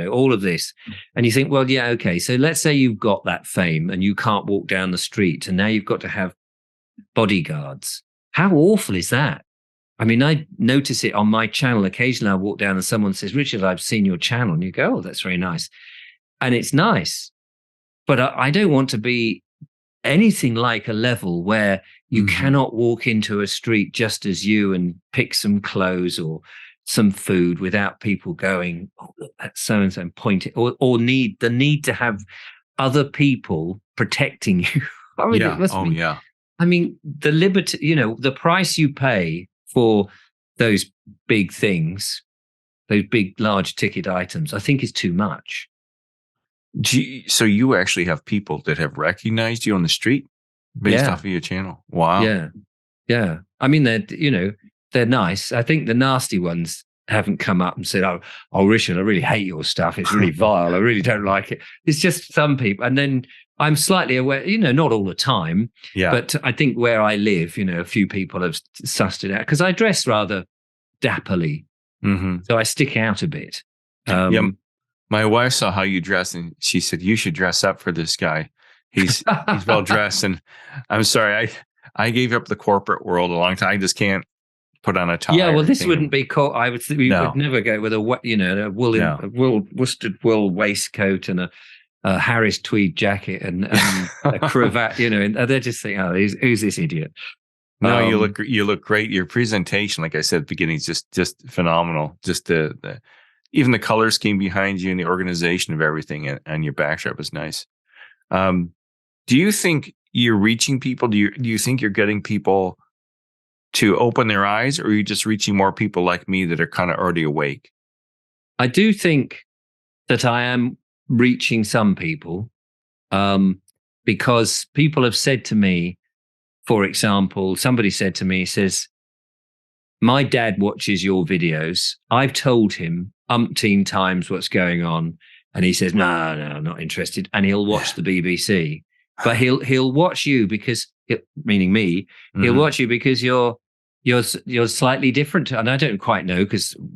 all of this. And you think, well, yeah, okay. So let's say you've got that fame and you can't walk down the street, and now you've got to have bodyguards. How awful is that? I mean, I notice it on my channel. Occasionally I walk down and someone says, Richard, I've seen your channel. And you go, oh, that's very nice. And it's nice. But I don't want to be anything like a level where you cannot walk into a street just as you and pick some clothes or some food without people going, oh, look, that's so-and-so, and pointing, or need to have other people protecting you. I mean, it must be, I mean, the liberty, the price you pay for those big things, those big, large ticket items, I think is too much.
So you actually have people that have recognized you on the street based off of your channel? Wow.
Yeah. I mean, they're nice. I think the nasty ones haven't come up and said, oh, Richard, I really hate your stuff. It's really vile. I really don't like it. It's just some people. And then I'm slightly aware, not all the time, but I think where I live, a few people have sussed it out because I dress rather dapperly. So I stick out a bit.
My wife saw how you dress and she said, you should dress up for this guy. He's well dressed. And I'm sorry, I gave up the corporate world a long time. I just can't put on a tie.
Yeah, well, this wouldn't be cool. I would we would never go with a worsted wool waistcoat and a Harris tweed jacket and a cravat, and they're just saying, oh, who's this idiot?
No, you look great. Your presentation, like I said at the beginning, is just phenomenal. Just the even the color scheme behind you and the organization of everything and your backdrop is nice. Do you think you're reaching people? Do you think you're getting people to open their eyes, or are you just reaching more people like me that are kind of already awake?
I do think that I am reaching some people because people have said to me for example, somebody said to me, he says, my dad watches your videos. I've told him umpteen times what's going on. And he says, no, I'm not interested. And he'll watch the BBC. But he'll watch you because, meaning me, he'll watch you because you're slightly different. And I don't quite know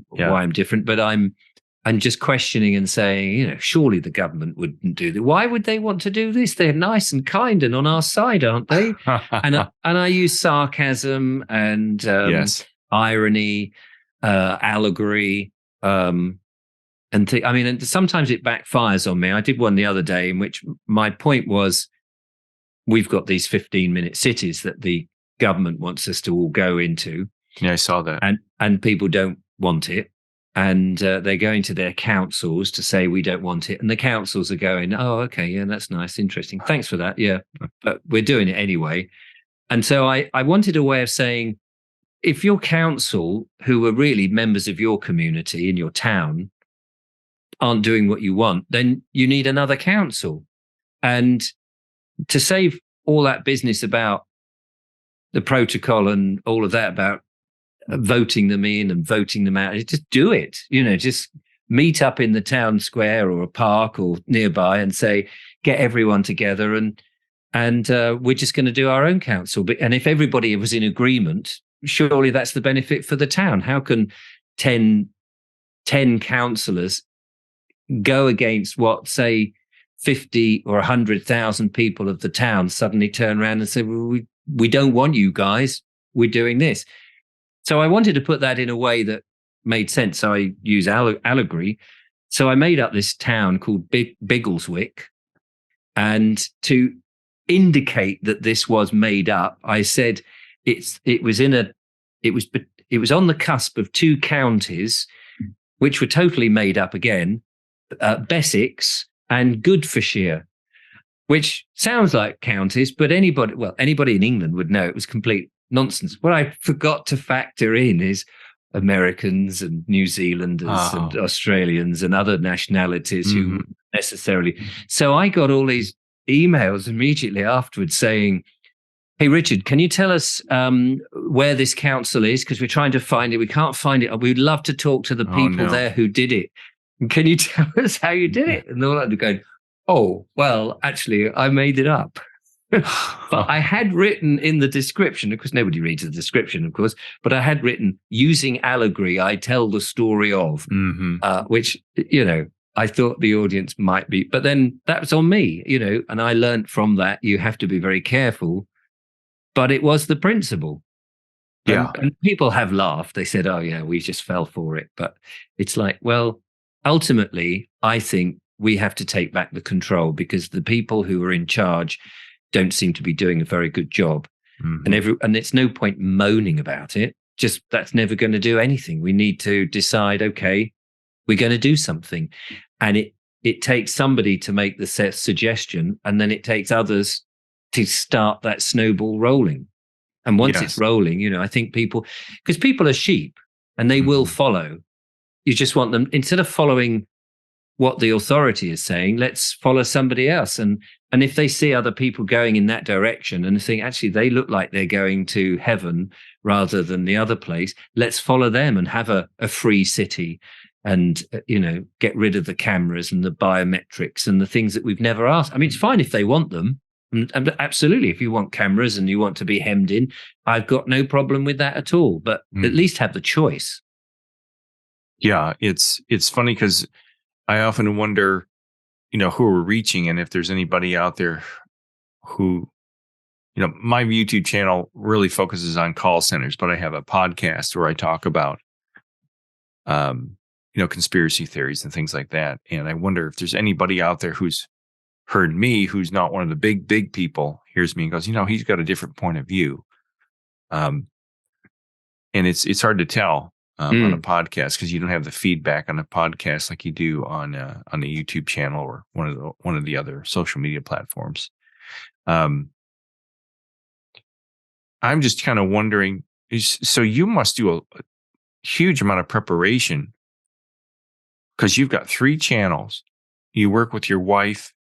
why I'm different, but I'm just questioning and saying, surely the government wouldn't do that. Why would they want to do this? They're nice and kind and on our side, aren't they? and I use sarcasm and irony, allegory, and sometimes it backfires on me. I did one the other day in which my point was, we've got these 15-minute cities that the government wants us to all go into.
Yeah, I saw that.
And people don't want it. And they're going to their councils to say, we don't want it. And the councils are going, oh, okay, yeah, that's nice, interesting. Thanks for that. Yeah, but we're doing it anyway. And so I wanted a way of saying, if your council, who are really members of your community in your town, aren't doing what you want, then you need another council. And to save all that business about the protocol and all of that about voting them in and voting them out, just do it. Just meet up in the town square or a park or nearby and say, get everyone together and we're just going to do our own council. And if everybody was in agreement, surely that's the benefit for the town. How can 10 councillors go against what, say, 50 or 100,000 people of the town suddenly turn around and say, well, we don't want you guys, we're doing this. So I wanted to put that in a way that made sense. So I use allegory. So I made up this town called Biggleswick. And to indicate that this was made up, I said it was on the cusp of two counties, which were totally made up again, Bessex and Goodfishire, which sounds like counties, but anybody in England would know it was complete nonsense. What I forgot to factor in is Americans and New Zealanders and Australians and other nationalities who necessarily. So I got all these emails immediately afterwards saying, hey, Richard, can you tell us where this council is? Because we're trying to find it. We can't find it. We'd love to talk to the people there who did it. And can you tell us how you did it? And they're all going, oh, well, actually, I made it up. But I had written in the description, because nobody reads the description, of course, but I had written, using allegory, I tell the story of, which, I thought the audience might be. But then that was on me, and I learned from that you have to be very careful. But it was the principle.
Yeah.
And people have laughed. They said, oh, yeah, we just fell for it. But it's like, well, ultimately, I think we have to take back the control, because the people who are in charge don't seem to be doing a very good job. And it's no point moaning about it. Just that's never going to do anything. We need to decide, okay, we're going to do something. And it takes somebody to make the suggestion, and then it takes others to start that snowball rolling. And once it's rolling, I think because people are sheep and they will follow. You just want them, instead of following what the authority is saying, let's follow somebody else. And if they see other people going in that direction and think, actually, they look like they're going to heaven rather than the other place, let's follow them and have a free city and, get rid of the cameras and the biometrics and the things that we've never asked. I mean, it's fine if they want them. And absolutely, if you want cameras and you want to be hemmed in, I've got no problem with that at all. But at least have the choice.
Yeah, it's funny because I often wonder, who we're reaching, and if there's anybody out there who, my YouTube channel really focuses on call centers, but I have a podcast where I talk about, conspiracy theories and things like that. And I wonder if there's anybody out there who's heard me, who's not one of the big people, hears me and goes, he's got a different point of view. And it's hard to tell on a podcast, because you don't have the feedback on a podcast like you do on the YouTube channel or one of the other social media platforms. I'm just kind of wondering, so you must do a huge amount of preparation, because you've got 3 channels. You work with your wife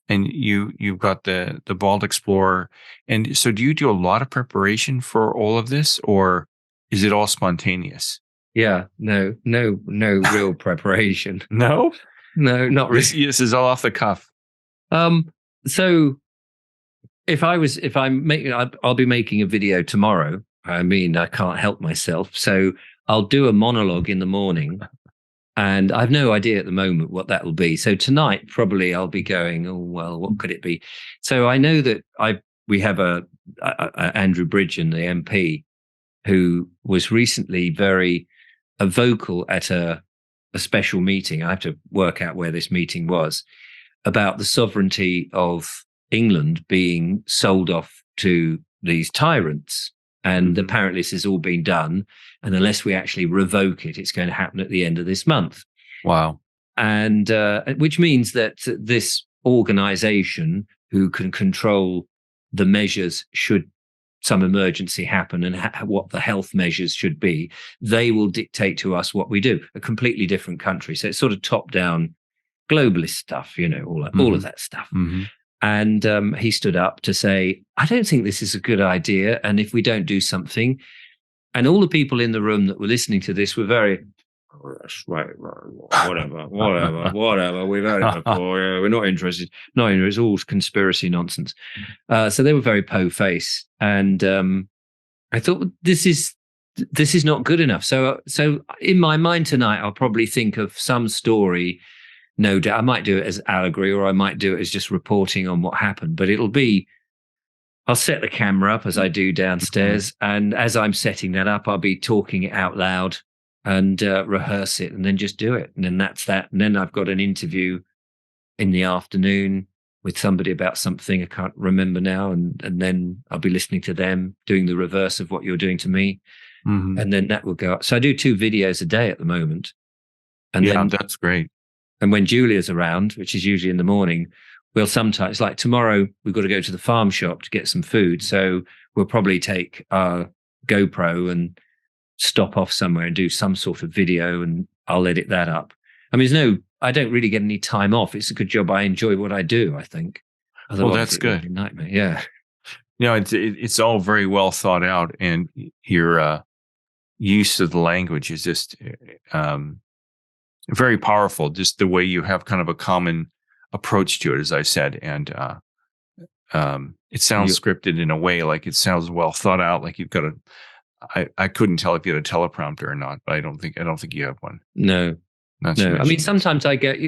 And you've got the Bald Explorer. And so do you do a lot of preparation for all of this, or is it all spontaneous?
Yeah, no real preparation.
No?
No, not really.
This is all off the cuff.
So I'll be making a video tomorrow. I mean, I can't help myself. So I'll do a monologue in the morning, and I've no idea at the moment what that will be. So tonight, probably I'll be going, oh, well, what could it be? So I know that we have a Andrew Bridgen, the MP, who was recently very vocal at a special meeting. I have to work out where this meeting was, about the sovereignty of England being sold off to these tyrants. And apparently this has all been done. And unless we actually revoke it, it's going to happen at the end of this month.
Wow.
And which means that this organization who can control the measures should some emergency happen and what the health measures should be, they will dictate to us what we do. A completely different country. So it's sort of top-down globalist stuff, all of that stuff.
Mm-hmm.
And he stood up to say, I don't think this is a good idea. And if we don't do something, and all the people in the room that were listening to this were very, right, whatever. We've heard it before. We're not interested. No, it's all conspiracy nonsense. So they were very po-face. And I thought, this is not good enough. So in my mind tonight, I'll probably think of some story. No doubt, I might do it as allegory, or I might do it as just reporting on what happened. But I'll set the camera up as I do downstairs, and as I'm setting that up, I'll be talking it out loud and rehearse it, and then just do it. And then that's that. And then I've got an interview in the afternoon with somebody about something I can't remember now, and then I'll be listening to them doing the reverse of what you're doing to me, and then that will go up. So I do 2 videos a day at the moment. And then,
that's great.
And when Julia's around, which is usually in the morning, we'll sometimes, like tomorrow, we've got to go to the farm shop to get some food. So we'll probably take our GoPro and stop off somewhere and do some sort of video, and I'll edit that up. I mean, I don't really get any time off. It's a good job. I enjoy what I do, I think. Otherwise,
well, that's good.
Nightmare. Yeah.
It's all very well thought out, and your use of the language is just very powerful. Just the way you have kind of a common approach to it, as I said, and it sounds scripted in a way, like it sounds well thought out. Like you've got I couldn't tell if you had a teleprompter or not, but I don't think you have one.
No. I mean, sometimes I get,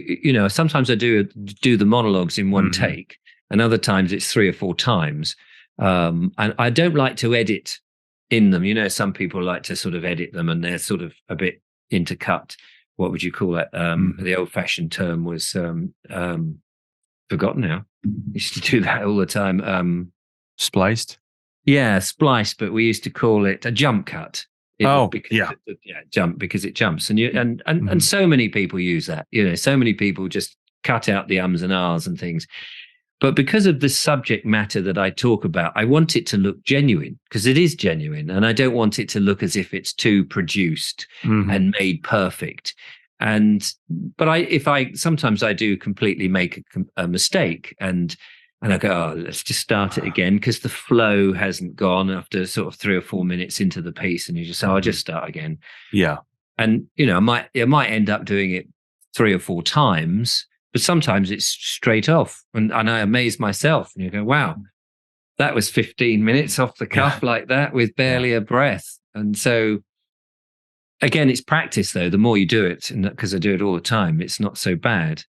sometimes I do the monologues in one take, and other times it's 3 or 4 times. And I don't like to edit in them. Some people like to sort of edit them, and they're sort of a bit intercut. What would you call that? The old-fashioned term was forgotten now. Used to do that all the time.
Spliced?
Yeah, spliced, but we used to call it a jump cut. Jump because it jumps, and so many people use that. So many people just cut out the ums and ahs and things. But because of the subject matter that I talk about, I want it to look genuine, because it is genuine, and I don't want it to look as if it's too produced and made perfect. But sometimes I do completely make a mistake, and I go, oh, let's just start it again, because the flow hasn't gone after sort of 3 or 4 minutes into the piece, and you just say, I'll just start again.
Yeah.
And I might end up doing it 3 or 4 times. But sometimes it's straight off, and I amaze myself. And you go, wow, that was 15 minutes off the cuff like that with barely a breath. And so, again, it's practice, though. The more you do it, and because I do it all the time, it's not so bad.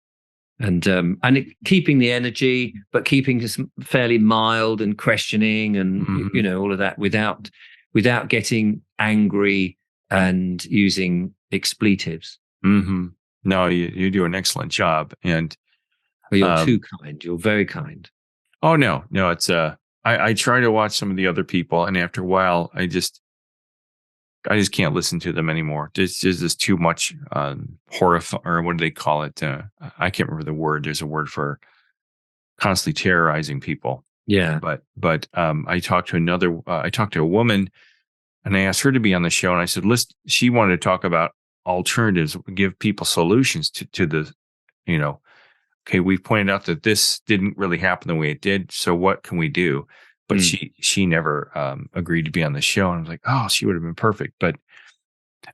And keeping the energy, but keeping it fairly mild and questioning, and all of that without getting angry and using expletives.
Mm-hmm. No, you do an excellent job, and
you're too kind. You're very kind.
Oh no, it's I try to watch some of the other people, and after a while, I just can't listen to them anymore. There's just too much horrifying, or what do they call it? I can't remember the word. There's a word for constantly terrorizing people.
Yeah,
but I talked to a woman, and I asked her to be on the show, and I said, listen, she wanted to talk about alternatives, give people solutions to the okay, we pointed out that this didn't really happen the way it did. So what can we do? But she never agreed to be on the show. And I was like, oh, she would have been perfect. But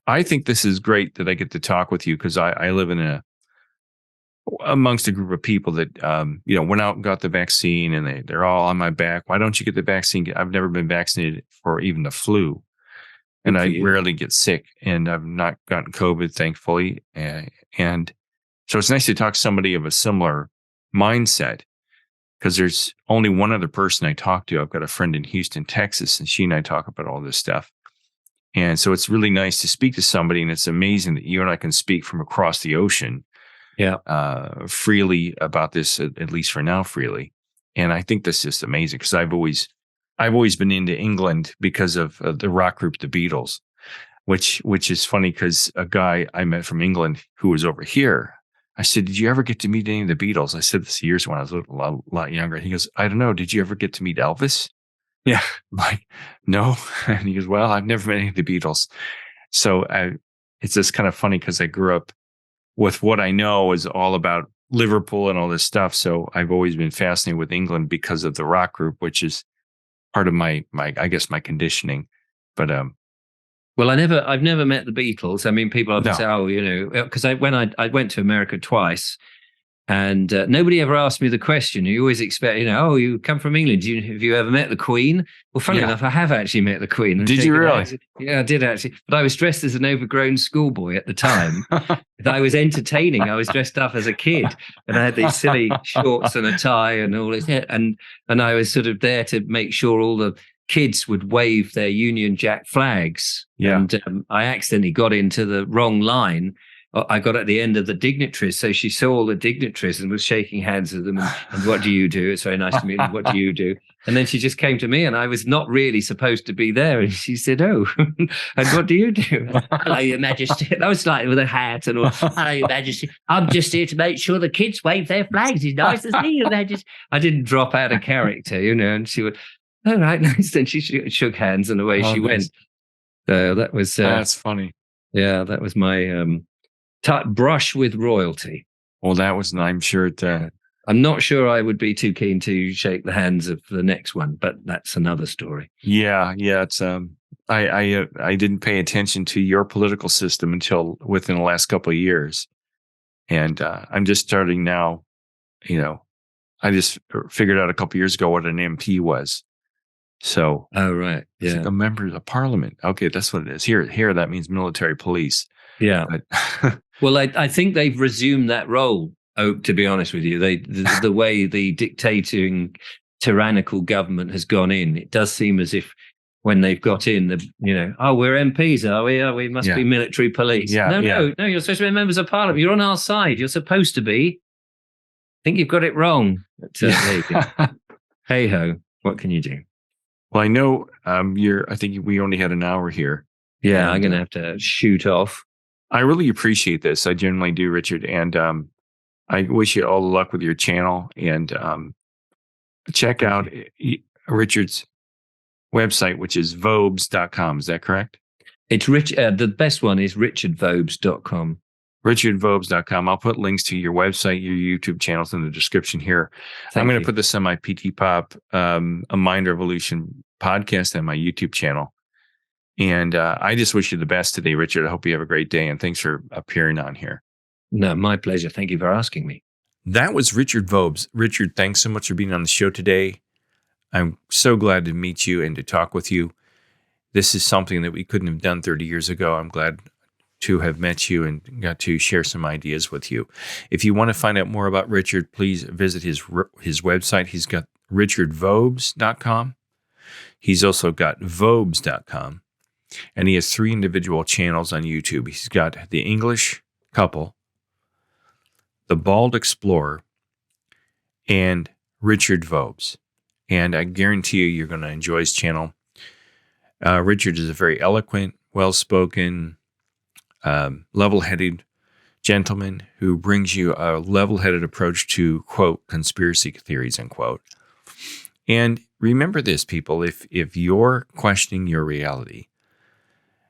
I think this is great that I get to talk with you because I live in amongst a group of people that, went out and got the vaccine and they're all on my back. Why don't you get the vaccine? I've never been vaccinated for even the flu. And I rarely get sick, and I've not gotten COVID, thankfully. And so it's nice to talk to somebody of a similar mindset because there's only one other person I talk to. I've got a friend in Houston, Texas, and she and I talk about all this stuff. And so it's really nice to speak to somebody, and it's amazing that you and I can speak from across the ocean freely about this, at least for now, freely. And I think that's just amazing because I've always been into England because of the rock group, the Beatles, which is funny because a guy I met from England who was over here, I said, did you ever get to meet any of the Beatles? I said this years when I was a lot younger. He goes, I don't know. Did you ever get to meet Elvis? Yeah. I'm like, no. And he goes, well, I've never met any of the Beatles. So it's just kind of funny because I grew up with what I know is all about Liverpool and all this stuff. So I've always been fascinated with England because of the rock group, which is part of my I guess my conditioning. But
well, I've never met the Beatles. I mean, people often say, oh, because when I went to America twice, and nobody ever asked me the question. You always expect, oh, you come from England. Have you ever met the Queen? Well, funny enough, I have actually met the Queen.
Did you really?
Yeah, I did actually. But I was dressed as an overgrown schoolboy at the time. I was entertaining. I was dressed up as a kid, and I had these silly shorts and a tie and all this. And I was sort of there to make sure all the kids would wave their Union Jack flags. Yeah. And I accidentally got into the wrong line. I got at the end of the dignitaries. So she saw all the dignitaries and was shaking hands with them. And what do you do? It's very nice to meet you. What do you do? And then she just came to me, and I was not really supposed to be there. And she said, oh, and what do you do? Hello, Your Majesty. And I was like with a hat and all. Hello, Your Majesty. I'm just here to make sure the kids wave their flags. It's nice to see you, Majesty. I didn't drop out of character, and she would, all right, nice. Then she shook hands and away she went. So that was...
that's funny.
Yeah, that was my... brush with royalty.
Well, that was, I'm sure
I'm not sure I would be too keen to shake the hands of the next one, but that's another story.
Yeah. It's I didn't pay attention to your political system until within the last couple of years, and I'm just starting now. I just figured out a couple of years ago what an MP was. So,
oh right, yeah,
like a member of the parliament. Okay, that's what it is. Here that means military police.
Yeah. But well, I think they've resumed that role. Oh, to be honest with you, the way the dictating, tyrannical government has gone in, it does seem as if when they've got in, oh, we're MPs, are we? Oh, we must be military police. No, you're supposed to be members of parliament. You're on our side. You're supposed to be. I think you've got it wrong. But, there you go. Hey ho, what can you do?
Well, I know I think we only had an hour here.
Yeah, I'm going to have to shoot off.
I really appreciate this. I genuinely do, Richard. And I wish you all the luck with your channel. And check out Richard's website, which is Vobes.com. Is that correct?
It's the best one is richardvobes.com.
richardvobes.com. I'll put links to your website, your YouTube channels in the description here. I'm going to put this on my PTPOP, A Mind Revolution podcast and my YouTube channel. And I just wish you the best today, Richard. I hope you have a great day, and thanks for appearing on here.
No, my pleasure. Thank you for asking me.
That was Richard Vobes. Richard, thanks so much for being on the show today. I'm so glad to meet you and to talk with you. This is something that we couldn't have done 30 years ago. I'm glad to have met you and got to share some ideas with you. If you want to find out more about Richard, please visit his website. He's got richardvobes.com. He's also got vobes.com. And he has 3 individual channels on YouTube. He's got The English Couple, The Bald Explorer, and Richard Vobes. And I guarantee you're going to enjoy his channel. Richard is a very eloquent, well-spoken, level-headed gentleman who brings you a level-headed approach to, quote, conspiracy theories, unquote. And remember this, people, if you're questioning your reality,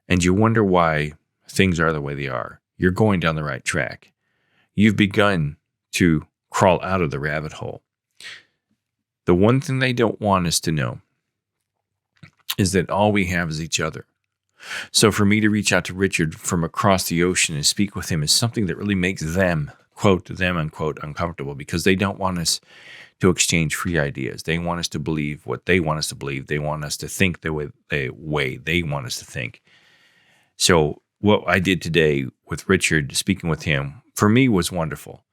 and you wonder why things are the way they are, you're going down the right track. You've begun to crawl out of the rabbit hole. The one thing they don't want us to know is that all we have is each other. So for me to reach out to Richard from across the ocean and speak with him is something that really makes them, quote, them, unquote, uncomfortable, because they don't want us to exchange free ideas. They want us to believe what they want us to believe. They want us to think the way they want us to think. So what I did today with Richard, speaking with him, for me was wonderful.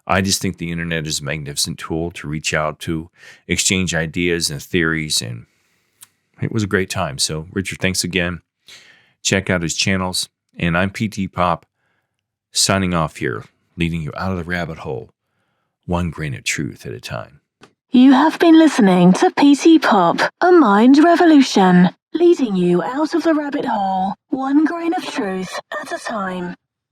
I just think the internet is a magnificent tool to reach out to, exchange ideas and theories, and it was a great time. So, Richard, thanks again. Check out his channels, and I'm PTPOP, signing off here, leading you out of the rabbit hole, one grain of truth at a time.
You have been listening to PTPOP, a mind revolution, leading you out of the rabbit hole, one grain of truth at a time.